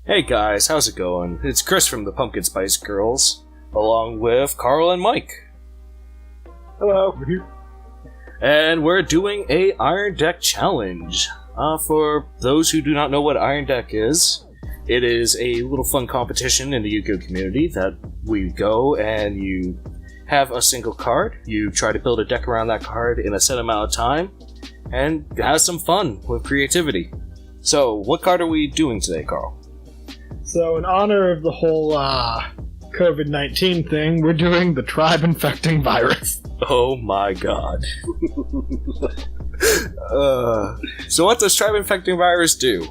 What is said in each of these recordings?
Hey guys, how's it going? It's Chris from the Pumpkin Spice Girls, along with Carl and Mike. Hello. And we're doing a Iron Deck challenge. For those who do not know what Iron Deck is, it is a little fun competition in the Yu-Gi-Oh community that we go and you have a single card, you try to build a deck around that card in a set amount of time, and have some fun with creativity. So, what card are we doing today, Carl? So, in honor of the whole COVID-19 thing, we're doing the tribe-infecting virus. Oh my god. So what does tribe-infecting virus do?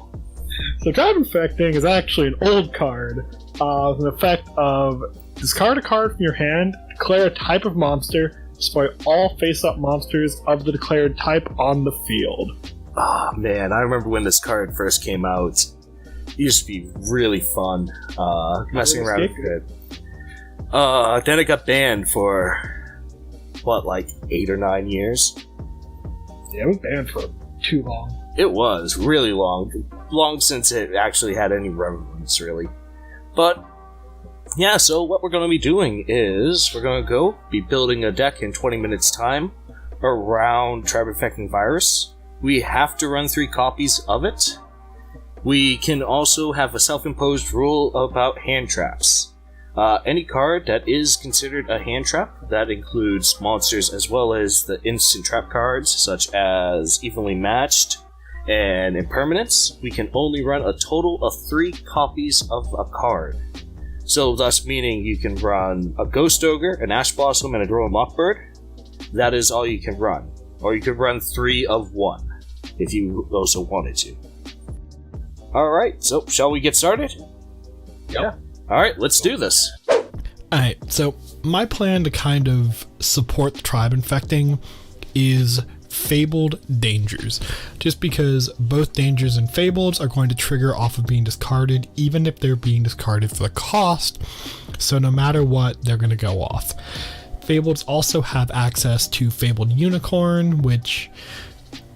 So tribe-infecting is actually an old card with an effect of discard a card from your hand, declare a type of monster, destroy all face-up monsters of the declared type on the field. Oh man, I remember when this card first came out. It used to be really fun, messing around with it. Then it got banned for, like 8 or 9 years? Yeah, it was banned for too long. It was, really long. Long since it actually had any relevance, really. But, yeah, so what we're going to be doing is, we're going to be building a deck in 20 minutes time around tribe-infecting virus. We have to run 3 copies of it. We can also have a self-imposed rule about hand traps. Any card that is considered a hand trap, that includes monsters as well as the instant trap cards, such as Evenly Matched and Impermanence, we can only run a total of 3 copies of a card. So thus meaning you can run a Ghost Ogre, an Ash Blossom, and a Droll Mockbird. That is all you can run. Or you could run 3 of 1, if you also wanted to. Alright, so shall we get started? Yeah. Alright, let's do this. Alright, so my plan to kind of support the tribe infecting is Fabled Dangers. Just because both Dangers and Fableds are going to trigger off of being discarded, even if they're being discarded for the cost, so no matter what, they're going to go off. Fableds also have access to Fabled Unicorn, which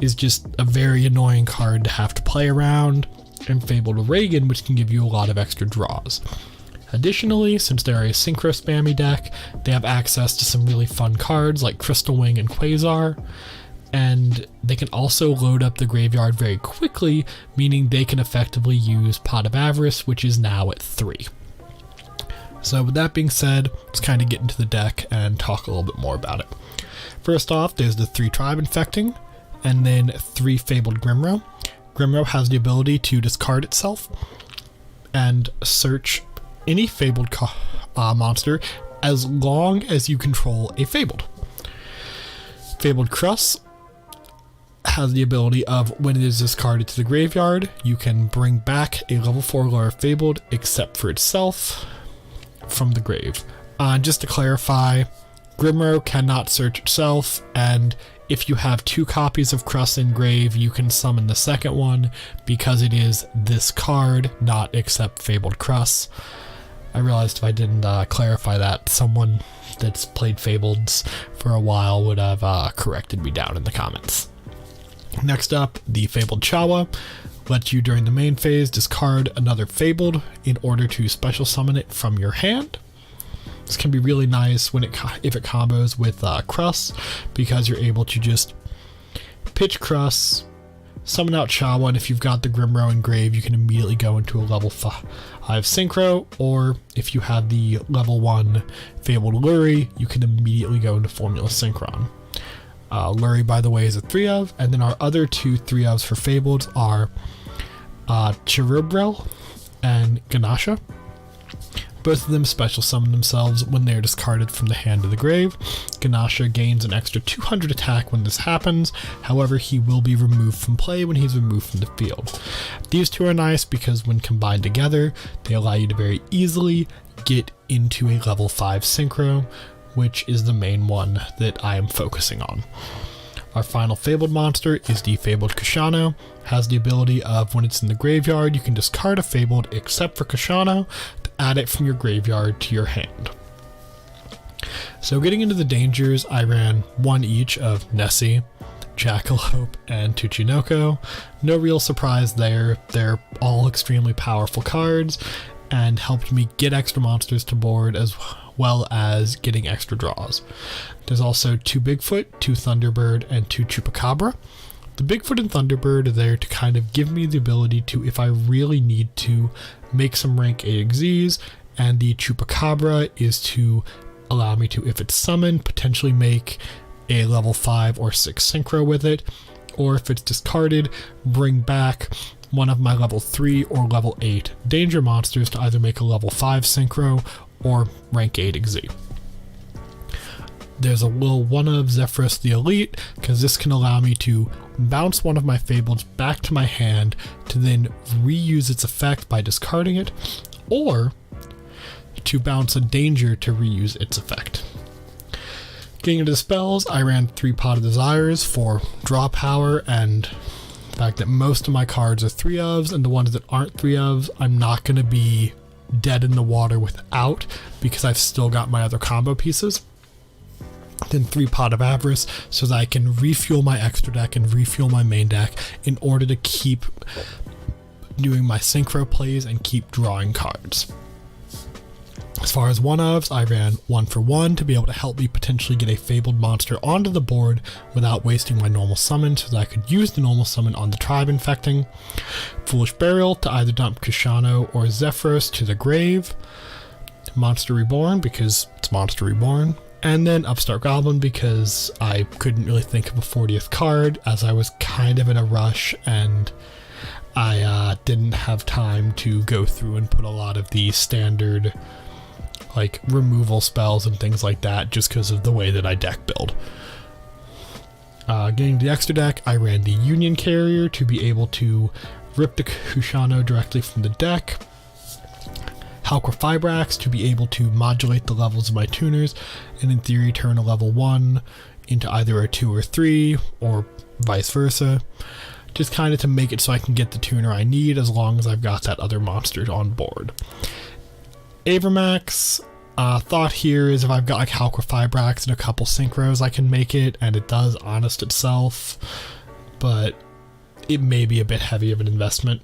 is just a very annoying card to have to play around, and Fabled Reagan, which can give you a lot of extra draws. Additionally, since they're a synchro spammy deck, they have access to some really fun cards like Crystal Wing and Quasar, and they can also load up the graveyard very quickly, meaning they can effectively use Pot of Avarice, which is now at 3. So with that being said, let's kind of get into the deck and talk a little bit more about it. First off, there's the 3 Tribe Infecting, and then 3 Fabled Grimro. Grimro has the ability to discard itself and search any Fabled monster as long as you control a Fabled. Fabled Cross has the ability of, when it is discarded to the graveyard, you can bring back a level 4 lower Fabled except for itself from the grave. Just to clarify, Grimro cannot search itself, and if you have 2 copies of Crust in grave, you can summon the second one because it is this card, not except Fabled Crust. I realized if I didn't clarify that, someone that's played Fableds for a while would have corrected me down in the comments. Next up, the Fabled Chawa lets you during the main phase discard another Fabled in order to special summon it from your hand. This can be really nice when if it combos with Crust, because you're able to just pitch Crust, summon out Chawa, and if you've got the Grimro in grave, you can immediately go into a level 5 Synchro, or if you have the level 1 Fabled Luri, you can immediately go into Formula Synchron. Luri, by the way, is a 3 of, and then our other 2 3 ofs for Fableds are Cherubrel and Ganasha. Both of them special summon themselves when they are discarded from the hand to the grave. Ganasha gains an extra 200 attack when this happens, however he will be removed from play when he's removed from the field. These 2 are nice because when combined together, they allow you to very easily get into a level 5 Synchro, which is the main one that I am focusing on. Our final Fabled monster is the Fabled Kushano. Has the ability of, when it's in the graveyard, you can discard a Fabled except for Kushano to add it from your graveyard to your hand. So getting into the dangers, I ran 1 each of Nessie Jackalope, and Tuchinoko. No real surprise there. They're all extremely powerful cards and helped me get extra monsters to board as well as getting extra draws. There's also 2 Bigfoot, 2 Thunderbird, and 2 Chupacabra. The Bigfoot and Thunderbird are there to kind of give me the ability to, if I really need to, make some rank 8 XZs, and the Chupacabra is to allow me to, if it's summoned, potentially make a level 5 or 6 synchro with it, or if it's discarded, bring back one of my level 3 or level 8 danger monsters to either make a level 5 synchro or rank 8 XZ. There's a little one of Zephrys the Elite, because this can allow me to bounce one of my Fableds back to my hand to then reuse its effect by discarding it, or to bounce a danger to reuse its effect. Getting into the spells, I ran 3 Pot of Desires for draw power, and the fact that most of my cards are 3-ofs, and the ones that aren't 3-ofs, I'm not going to be dead in the water without, because I've still got my other combo pieces. Then 3 Pot of Avarice, so that I can refuel my extra deck and refuel my main deck in order to keep doing my synchro plays and keep drawing cards. As far as 1-ofs, I ran 1 for 1 to be able to help me potentially get a Fabled monster onto the board without wasting my normal summon, so that I could use the normal summon on the tribe infecting. Foolish Burial to either dump Kushano or Zephrys to the grave. Monster Reborn because it's Monster Reborn. And then Upstart Goblin because I couldn't really think of a 40th card, as I was kind of in a rush and I didn't have time to go through and put a lot of the standard like removal spells and things like that just because of the way that I deck build. Getting the extra deck, I ran the Union Carrier to be able to rip the Kushano directly from the deck. Halqua Fibrax to be able to modulate the levels of my tuners and in theory turn a level 1 into either a 2 or 3 or vice versa. Just kind of to make it so I can get the tuner I need as long as I've got that other monster on board. Avermax, thought here is if I've got like Halqua Fibrax and a couple synchros I can make it, and it does honest itself, but it may be a bit heavy of an investment.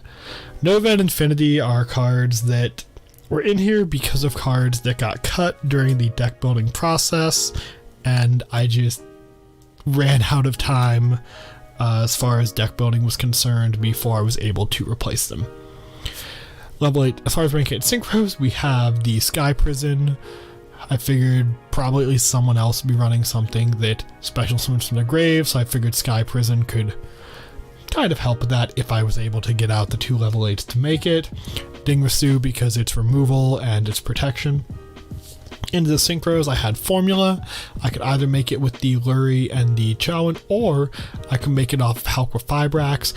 Nova and Infinity are cards that were in here because of cards that got cut during the deck building process, and I just ran out of time as far as deck building was concerned before I was able to replace them. Level 8, as far as rank 8 synchros, we have the Sky Prison. I figured probably at least someone else would be running something that special summons from the grave, so I figured Sky Prison could kind of help with that if I was able to get out the 2 level 8s to make it. Dingrasu because it's removal and it's protection. Into the synchros, I had Formula. I could either make it with the Lurie and the Chowan, or I could make it off of Halqua Fibrax,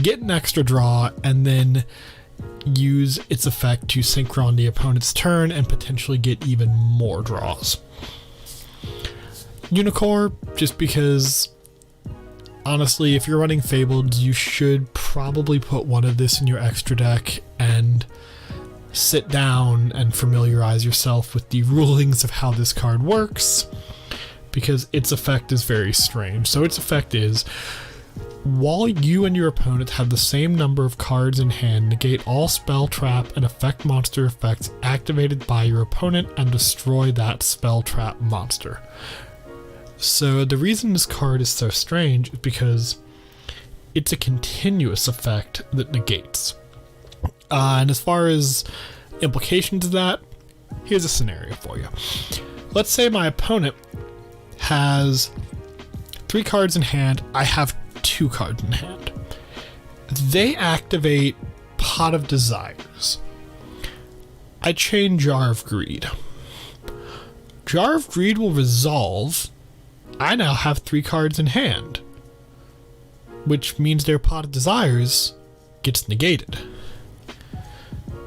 get an extra draw, and then use its effect to synchro on the opponent's turn and potentially get even more draws. Unicorn, just because honestly, if you're running Fabled, you should probably put one of this in your extra deck and sit down and familiarize yourself with the rulings of how this card works, because its effect is very strange. So its effect is, while you and your opponent have the same number of cards in hand, negate all spell, trap, and effect monster effects activated by your opponent and destroy that spell, trap monster. So the reason this card is so strange is because it's a continuous effect that negates. And as far as implications of that, here's a scenario for you. Let's say my opponent has 3 cards in hand, I have 2 cards in hand. They activate Pot of Desires. I chain Jar of Greed. Jar of Greed will resolve. I now have 3 cards in hand, which means their Pot of Desires gets negated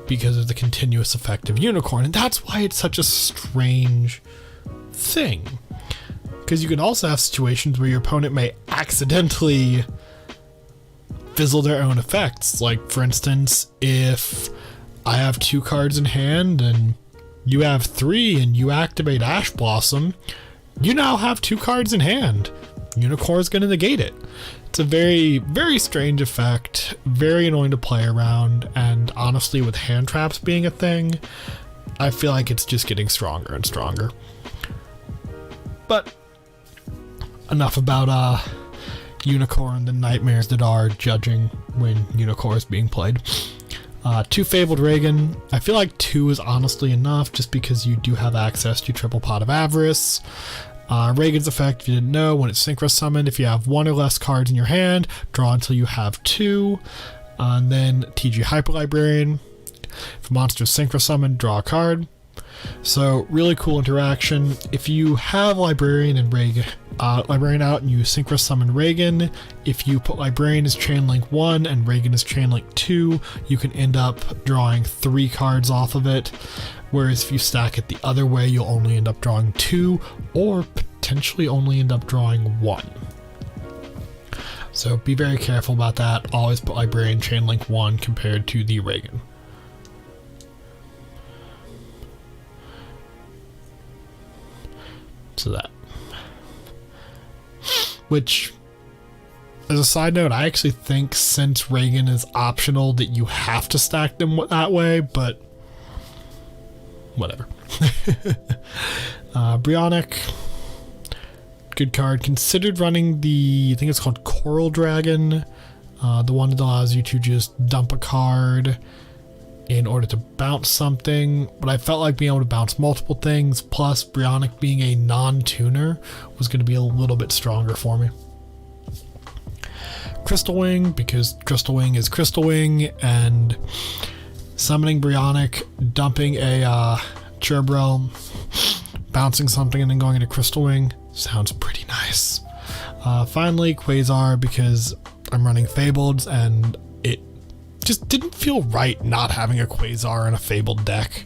because of the continuous effect of Unicorn, and that's why it's such a strange thing. Because you can also have situations where your opponent may accidentally fizzle their own effects. Like, for instance, if I have 2 cards in hand and you have 3 and you activate Ash Blossom, you now have 2 cards in hand. Unicorn is going to negate it. It's a very, very strange effect, very annoying to play around, and honestly, with hand traps being a thing, I feel like it's just getting stronger and stronger. But enough about Unicorn, the nightmares that are judging when Unicorn is being played. 2 Fabled Reagan. I feel like 2 is honestly enough just because you do have access to Triple Pot of Avarice. Reagan's effect, if you didn't know, when it's synchro summoned, if you have 1 or less cards in your hand, draw until you have 2. And then TG Hyper Librarian. If a monster is synchro summoned, draw a card. So really cool interaction. If you have Librarian and Librarian out and you synchro summon Reagan, if you put Librarian as chain link 1 and Reagan as chain link 2, you can end up drawing 3 cards off of it. Whereas if you stack it the other way, you'll only end up drawing 2 or potentially only end up drawing 1. So be very careful about that. Always put Librarian chain link 1 compared to the Reagan. So that. Which, as a side note, I actually think since Reagan is optional that you have to stack them that way, but whatever. Brionic, good card. Considered running I think it's called Coral Dragon, the one that allows you to just dump a card in order to bounce something, but I felt like being able to bounce multiple things, plus Brionic being a non-tuner, was going to be a little bit stronger for me. Crystal Wing, because Crystal Wing is Crystal Wing, and summoning Brionic, dumping a Cherbrel, bouncing something, and then going into Crystal Wing sounds pretty nice. Finally, Quasar, because I'm running Fabled, and it just didn't feel right not having a Quasar in a Fabled deck.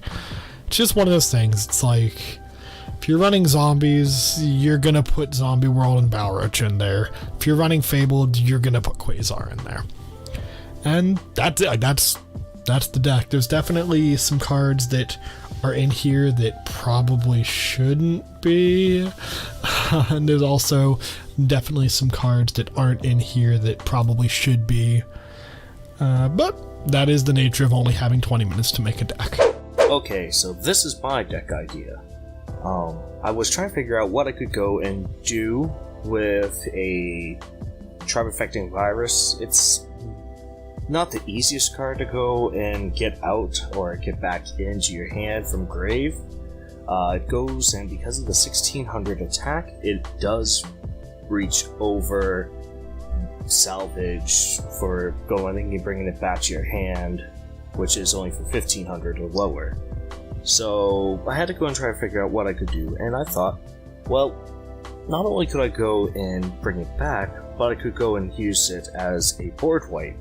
It's just one of those things. It's like, if you're running zombies, you're gonna put Zombie World and Balroach in there. If you're running Fabled, you're gonna put Quasar in there. And that's it. That's the deck. There's definitely some cards that are in here that probably shouldn't be. And there's also definitely some cards that aren't in here that probably should be. But that is the nature of only having 20 minutes to make a deck. Okay, so this is my deck idea. I was trying to figure out what I could go and do with a Tribe Affecting Virus. It's not the easiest card to go and get out or get back into your hand from grave. It goes, and because of the 1600 attack, it does reach over salvage for going and bringing it back to your hand, which is only for 1500 or lower. So I had to go and try to figure out what I could do, and I thought, well, not only could I go and bring it back, but I could go and use it as a board wipe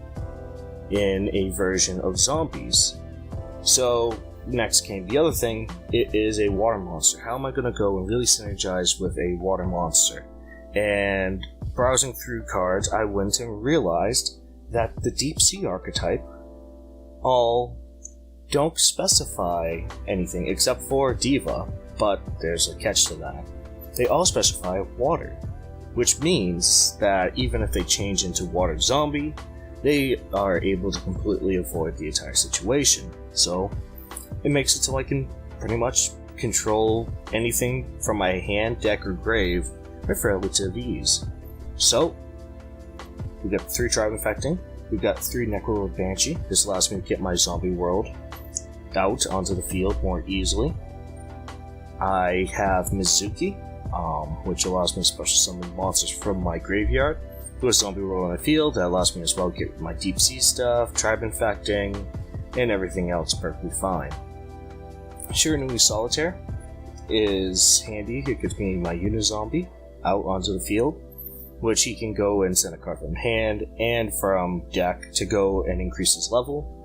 in a version of zombies. So next came the other thing. It is a water monster. How am I going to go and really synergize with a water monster? And browsing through cards, I went and realized that the Deep Sea archetype all don't specify anything except for Diva, but there's a catch to that. They all specify water, which means that even if they change into water zombie, they are able to completely avoid the entire situation. So it makes it so I can pretty much control anything from my hand, deck, or grave with relative ease. So we've got 3 Tribe Infecting, we've got 3 Necro Banshee. This allows me to get my Zombie World out onto the field more easily. I have Mizuki, which allows me to special summon monsters from my graveyard to a Zombie World on the field. That allows me as well to get my Deep Sea stuff, Tribe Infecting, and everything else perfectly fine. Shiranui Solitaire is handy. It gives me my Unizombie out onto the field, which he can go and send a card from hand and from deck to go and increase his level.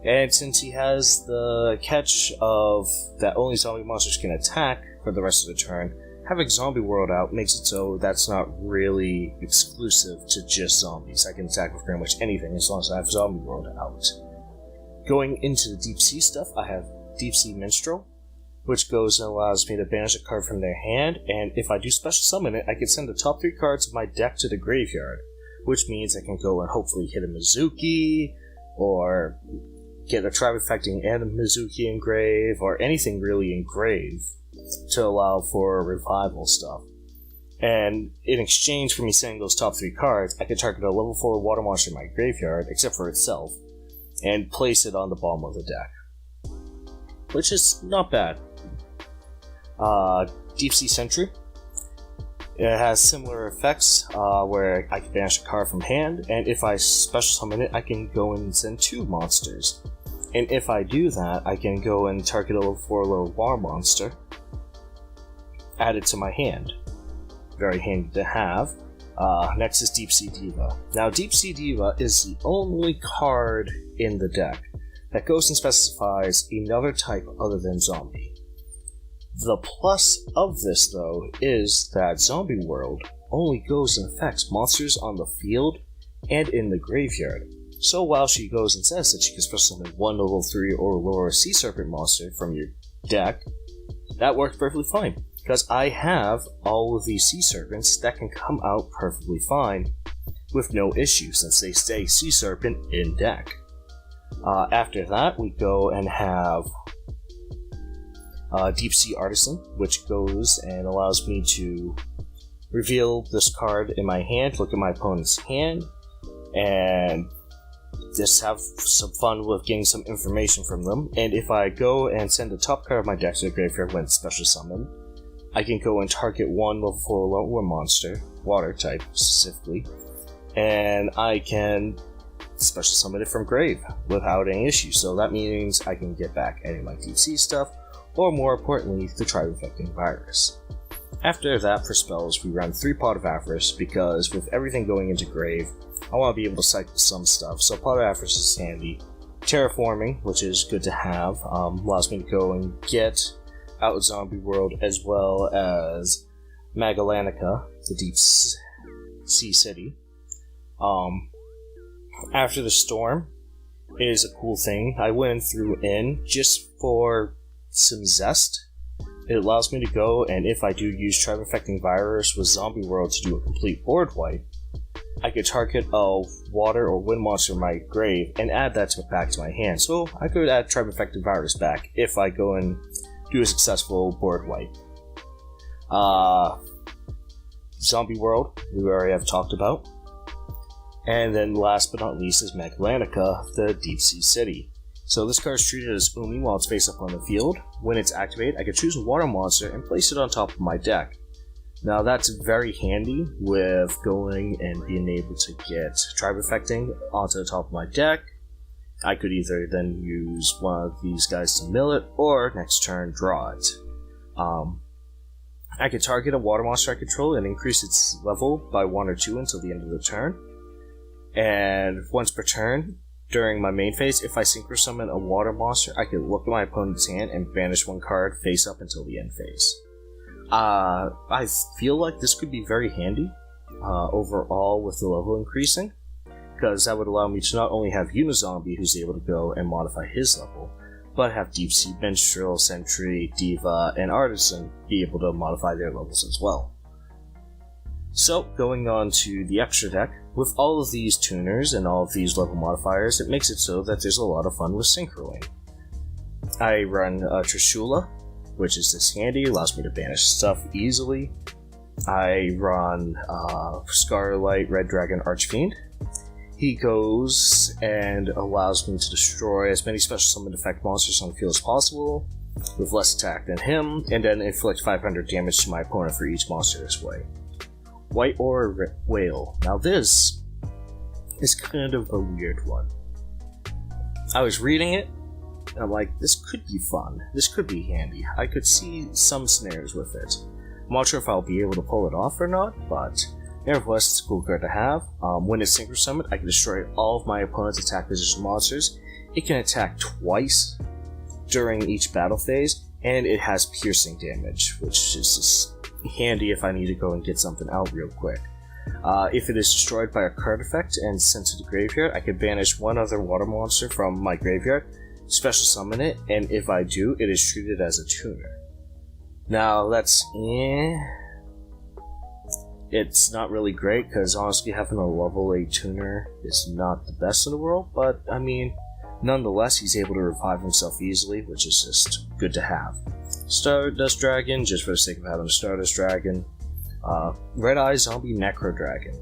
And since he has the catch of that only zombie monsters can attack for the rest of the turn, having Zombie World out makes it so that's not really exclusive to just zombies. I can attack with pretty much anything as long as I have Zombie World out. Going into the Deep Sea stuff, I have Deep Sea Minstrel, which goes and allows me to banish a card from their hand, and if I do special summon it, I can send the top 3 cards of my deck to the graveyard, which means I can go and hopefully hit a Mizuki, or get a Tribe Affecting and a Mizuki engrave, or anything really engrave, to allow for revival stuff. And in exchange for me sending those top 3 cards, I can target a level 4 water monster in my graveyard, except for itself, and place it on the bottom of the deck. Which is not bad. Deep Sea Sentry. It has similar effects, where I can banish a card from hand, and if I special summon it, I can go and send 2 monsters. And if I do that, I can go and target a level 4 little water monster, add it to my hand. Very handy to have. Next is Deep Sea Diva. Now, Deep Sea Diva is the only card in the deck that goes and specifies another type other than zombie. The plus of this, though, is that Zombie World only goes and affects monsters on the field and in the graveyard. So while she goes and says that she can special summon 1 level 3 or lower Sea Serpent monster from your deck, that works perfectly fine, because I have all of these Sea Serpents that can come out perfectly fine with no issue, since they stay Sea Serpent in deck. After that, we go and have Deep Sea Artisan, which goes and allows me to reveal this card in my hand, look at my opponent's hand, and just have some fun with getting some information from them. And if I go and send the top card of my deck to the graveyard when it's special summoned, I can go and target 1 level 4 lower monster, water type specifically, and I can special summon it from grave without any issue. So that means I can get back any of my Deep Sea stuff, or more importantly, the Tribe Affecting Virus. After that, for spells, we run 3 Pot of Avarice, because with everything going into grave, I want to be able to cycle some stuff, so Pot of Avarice is handy. Terraforming, which is good to have, allows me to go and get out Zombie World, as well as Magallanica, the Deep Sea City. After the Storm is a cool thing. I went and threw in just for some zest. It allows me to go, and if I do use Tribe Affecting Virus with Zombie World to do a complete board wipe, I could target a water or wind monster in my grave and add that back to my hand. So I could add Tribe Affecting Virus back if I go and do a successful board wipe. Zombie World, we already have talked about. And then last but not least is Magallanica, the Deep Sea City. So this card is treated as Umi while it's face up on the field. When it's activated, I can choose a water monster and place it on top of my deck. Now that's very handy with going and being able to get Tribe Affecting onto the top of my deck. I could either then use one of these guys to mill it, or next turn draw it. I could target a water monster I control and increase its level by 1 or 2 until the end of the turn. And once per turn, during my main phase, if I synchro summon a water monster, I can look at my opponent's hand and banish 1 card face up until the end phase. I feel like this could be very handy overall with the level increasing, because that would allow me to not only have Unizombie who's able to go and modify his level, but have Deep Sea Minstrel, Sentry, Diva, and Artisan be able to modify their levels as well. So, going on to the extra deck, with all of these tuners and all of these level modifiers, it makes it so that there's a lot of fun with synchroing. I run Trishula, which is this handy, allows me to banish stuff easily. I run Scarlight Red Dragon Archfiend. He goes and allows me to destroy as many special summoned effect monsters on the field as possible, with less attack than him, and then inflict 500 damage to my opponent for each monster this way. White Aura Whale. Now this is kind of a weird one. I was reading it, and I'm like, this could be fun. This could be handy. I could see some scenarios with it. I'm not sure if I'll be able to pull it off or not, but nevertheless, it's a cool card to have. When it's synchro summoned, I can destroy all of my opponent's attack position monsters. It can attack twice during each battle phase, and it has piercing damage, which is just handy if I need to go and get something out real quick. If it is destroyed by a card effect and sent to the graveyard, I can banish 1 other water monster from my graveyard special summon it, and if I do, it is treated as a tuner. Now, that's it's not really great, because honestly having a level 8 tuner is not the best in the world, but I mean, nonetheless, he's able to revive himself easily, which is just good to have. Stardust Dragon, just for the sake of having a Stardust Dragon. Red Eye Zombie Necro Dragon.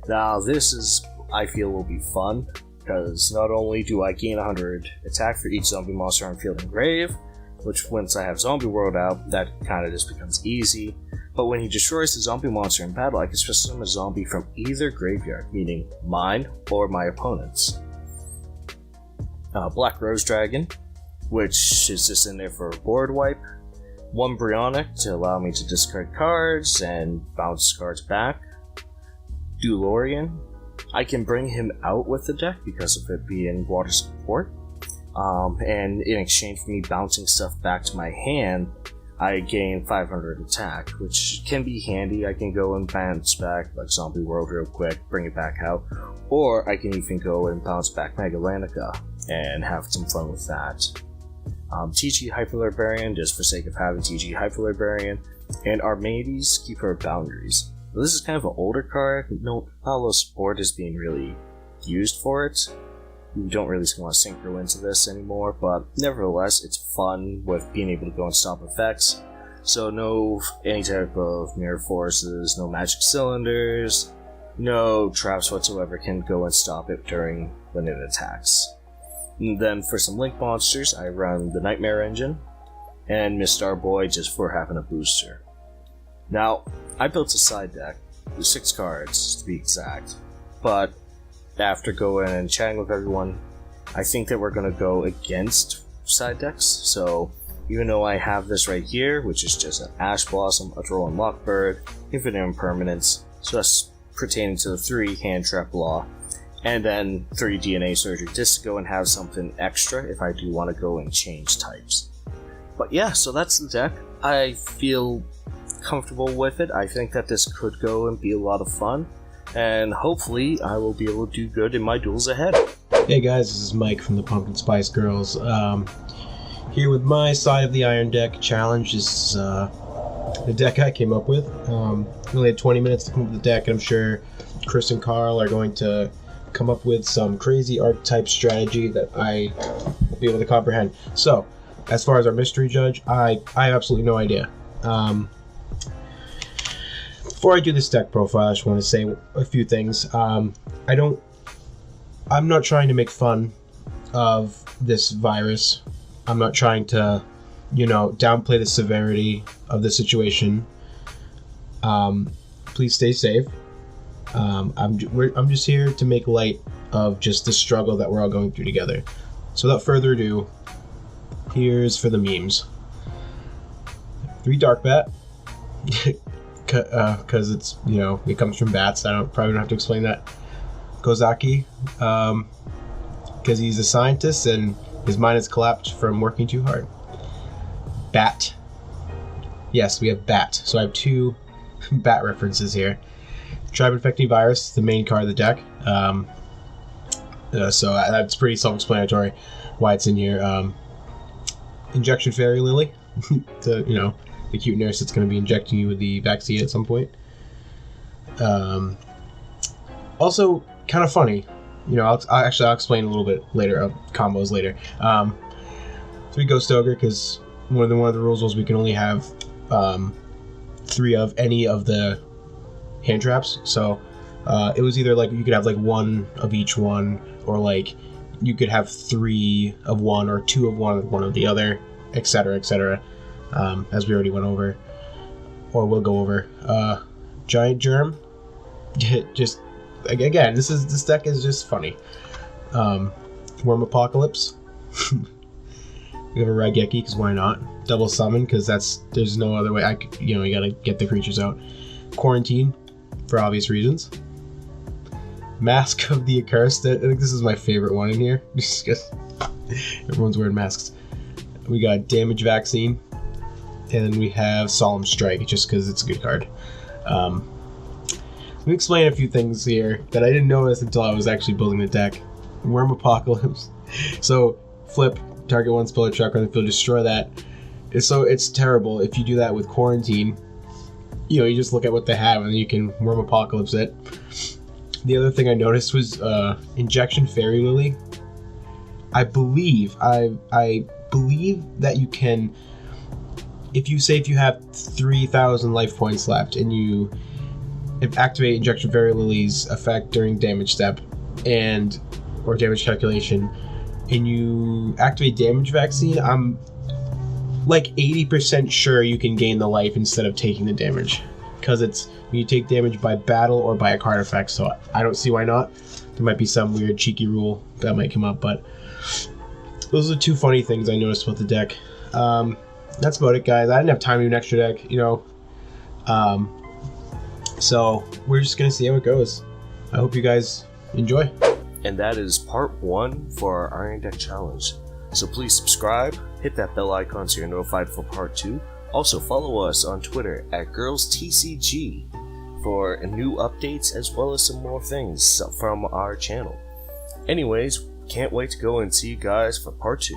Now, this is, I feel, will be fun, because not only do I gain 100 attack for each zombie monster on field and grave, which once I have Zombie World out, that kind of just becomes easy, but when he destroys the zombie monster in battle, I can special summon a zombie from either graveyard, meaning mine or my opponent's. Black Rose Dragon, which is just in there for a board wipe. 1 Brionac to allow me to discard cards and bounce cards back. Dulorian, I can bring him out with the deck because of it being water support. And in exchange for me bouncing stuff back to my hand, I gain 500 attack, which can be handy. I can go and bounce back like Zombie World real quick, bring it back out, or I can even go and bounce back Megalantica and have some fun with that. TG Hyperlibrarian, just for sake of having TG Hyperlibrarian, and Armades Keeper of Boundaries. Now, this is kind of an older card. Not a lot of support is being really used for it. You don't really want to synchro into this anymore, but nevertheless, it's fun with being able to go and stop effects. So no any type of mirror forces, no magic cylinders, no traps whatsoever can go and stop it during when it attacks. And then for some Link monsters, I run the Nightmare Engine and Miss Starboy just for having a booster. Now, I built a side deck with 6 cards to be exact, but after going and chatting with everyone, I think that we're going to go against side decks. So even though I have this right here, which is just an Ash Blossom, a Droll and Lockbird, Infinite Impermanence, so that's pertaining to the 3 Hand Trap Law, and then 3 DNA Surgery, just to go and have something extra if I do want to go and change types. But yeah, so that's the deck. I feel comfortable with it. I think that this could go and be a lot of fun, and hopefully I will be able to do good in my duels ahead. Hey guys, this is Mike from the Pumpkin Spice Girls. Here with my side of the Iron Deck challenge. This is the deck I came up with. Only had 20 minutes to come up with the deck, and I'm sure Chris and Carl are going to come up with some crazy archetype strategy that I will be able to comprehend. So, as far as our mystery judge, I have absolutely no idea. Before I do this deck profile, I just want to say a few things. I'm not trying to make fun of this virus. I'm not trying to, downplay the severity of the situation. Please stay safe. I'm just here to make light of just the struggle that we're all going through together. So without further ado, here's for the memes. 3 Dark Bat. Because it's, it comes from bats. Probably don't have to explain that. Kozaki, because he's a scientist and his mind has collapsed from working too hard. Bat. Yes, we have Bat. So I have 2 Bat references here. Tribe Infecting Virus, the main card of the deck. So that's pretty self-explanatory why it's in here. Injection Fairy Lily, to, the cute nurse that's going to be injecting you with the vaccine at some point. Also, kind of funny. I'll explain a little bit later, combos later. 3 Ghost Ogre, because one of the rules was we can only have 3 of any of the hand traps. So it was either like you could have like 1 of each one, or like you could have 3 of one, or 2 of one of the other, etc., etc. As we already went over, or will go over. Giant Germ, just again, this deck is just funny. Worm Apocalypse. We have a Raigeki, because why not? Double Summon, because there's no other way. You gotta get the creatures out. Quarantine, for obvious reasons. Mask of the Accursed. I think this is my favorite one in here, just because everyone's wearing masks. We got Damage Vaccine. And then we have Solemn Strike, just because it's a good card. Let me explain a few things here that I didn't notice until I was actually building the deck. Worm Apocalypse. So, flip, target one spiller tracker on the field, destroy that. It's terrible. If you do that with quarantine, you just look at what they have and you can worm apocalypse it. The other thing I noticed was injection fairy lily. I believe that you can, if you have 3,000 life points left and you activate injection fairy lily's effect during damage step or damage calculation, and you activate damage vaccine, I'm like 80% sure you can gain the life instead of taking the damage, because it's you take damage by battle or by a card effect. So I don't see why not. There might be some weird cheeky rule that might come up, but those are the two funny things I noticed about the deck. That's about it, guys. I didn't have time to do an extra deck, so we're just gonna see how it goes. I hope you guys enjoy. And that is part 1 for our Iron Deck Challenge. So please subscribe, hit that bell icon so you're notified for part 2. Also follow us on Twitter at GirlsTCG for new updates as well as some more things from our channel. Anyways, can't wait to go and see you guys for part 2.